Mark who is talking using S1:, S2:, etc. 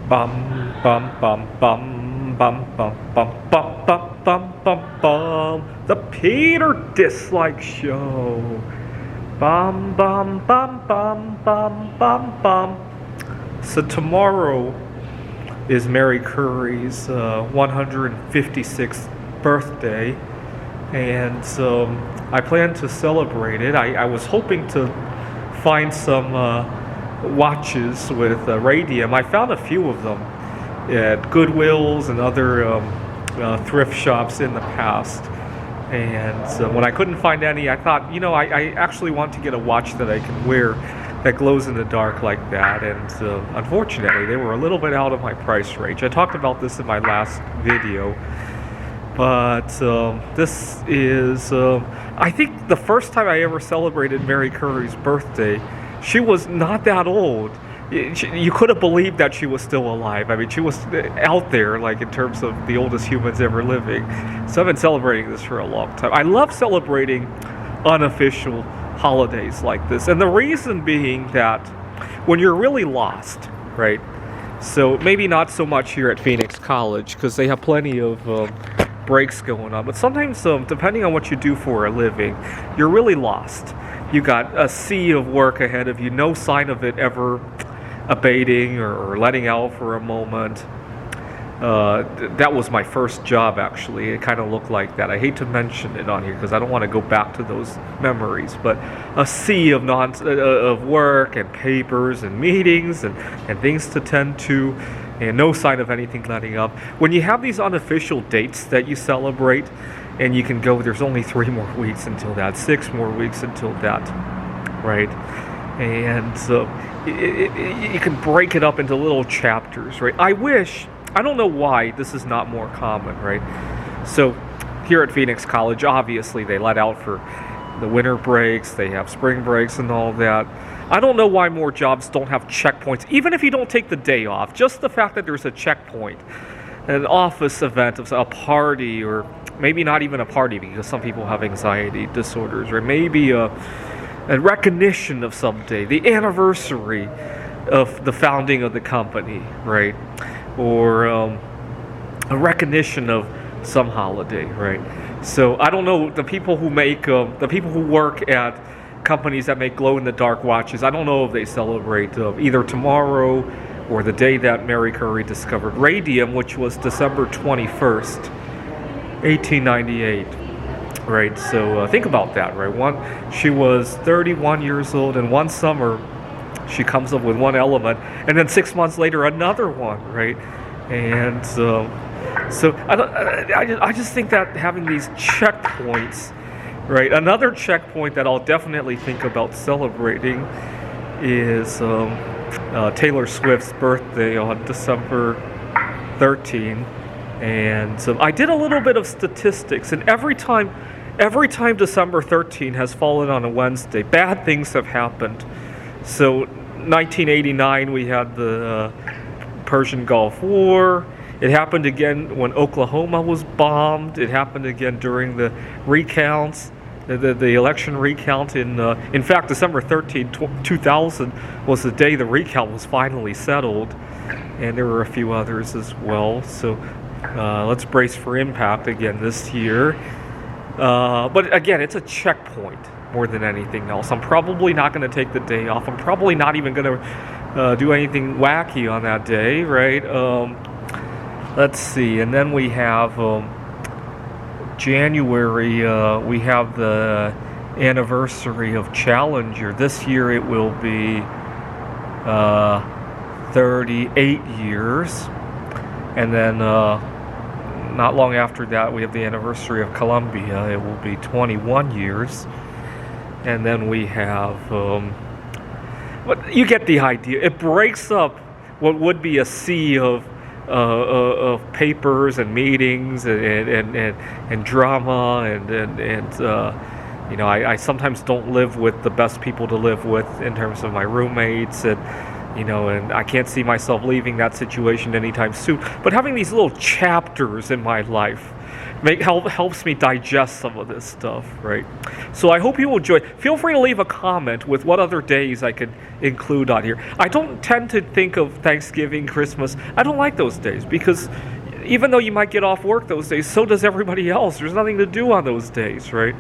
S1: Bum bum bum bum bum bum bum bum bum bum bum bum. The Peter Dislike Show. Bum bum bum bum bum bum bum. So tomorrow is Mary Curry's 156th birthday, and I plan to celebrate it. I was hoping to find some watches with radium. I found a few of them at Goodwills and other thrift shops in the past. And when I couldn't find any, I thought, I actually want to get a watch that I can wear that glows in the dark like that. And unfortunately, they were a little bit out of my price range. I talked about this in my last video. But this is, I think, the first time I ever celebrated Mary Curry's birthday. She was not that old. You could have believed that she was still alive. I mean, she was out there, like, in terms of the oldest humans ever living. So I've been celebrating this for a long time. I love celebrating unofficial holidays like this. And the reason being that when you're really lost, right? So maybe not so much here at Phoenix College, because they have plenty of breaks going on. But sometimes, depending on what you do for a living, you're really lost. You got a sea of work ahead of you, no sign of it ever abating or letting out for a moment. That was my first job, actually. It kind of looked like that. I hate to mention it on here because I don't want to go back to those memories, but a sea of of work and papers and meetings and things to tend to, and no sign of anything letting up. When you have these unofficial dates that you celebrate, and you can go, there's only 3 more weeks until that, 6 more weeks until that, right? And you can break it up into little chapters, right? I don't know why this is not more common, right? So here at Phoenix College, obviously they let out for the winter breaks, they have spring breaks and all that. I don't know why more jobs don't have checkpoints, even if you don't take the day off. Just the fact that there's a checkpoint, an office event, a party, or maybe not even a party because some people have anxiety disorders, or maybe a recognition of some day, the anniversary of the founding of the company, right? Or a recognition of some holiday, right? So I don't know, the people who work at companies that make glow-in-the-dark watches, I don't know if they celebrate either tomorrow or the day that Mary Curry discovered radium, which was December 21st, 1898. Right, so think about that, right? She was 31 years old, and one summer she comes up with one element, and then 6 months later another one, right? And so I just think that having these checkpoints, right? Another checkpoint that I'll definitely think about celebrating is Taylor Swift's birthday on December 13th. And I did a little bit of statistics, and every time December 13 has fallen on a Wednesday, bad things have happened. So 1989, we had the Persian Gulf War. It happened again when Oklahoma was bombed. It happened again during the recounts, the election recount. In fact, December 13, 2000 was the day the recount was finally settled. And there were a few others as well. So let's brace for impact again this year. But again, it's a checkpoint more than anything else. I'm probably not going to take the day off. I'm probably not even going to do anything wacky on that day, right? Let's see. And then we have January. We have the anniversary of Challenger. This year it will be 38 years. And then not long after that, we have the anniversary of Columbia. It will be 21 years. And then we have, but you get the idea. It breaks up what would be a sea of papers and meetings and drama and I sometimes don't live with the best people to live with in terms of my roommates and I can't see myself leaving that situation anytime soon. But having these little chapters in my life helps me digest some of this stuff, right? So I hope you will enjoy. Feel free to leave a comment with what other days I could include on here. I don't tend to think of Thanksgiving, Christmas. I don't like those days because even though you might get off work those days, so does everybody else. There's nothing to do on those days, right?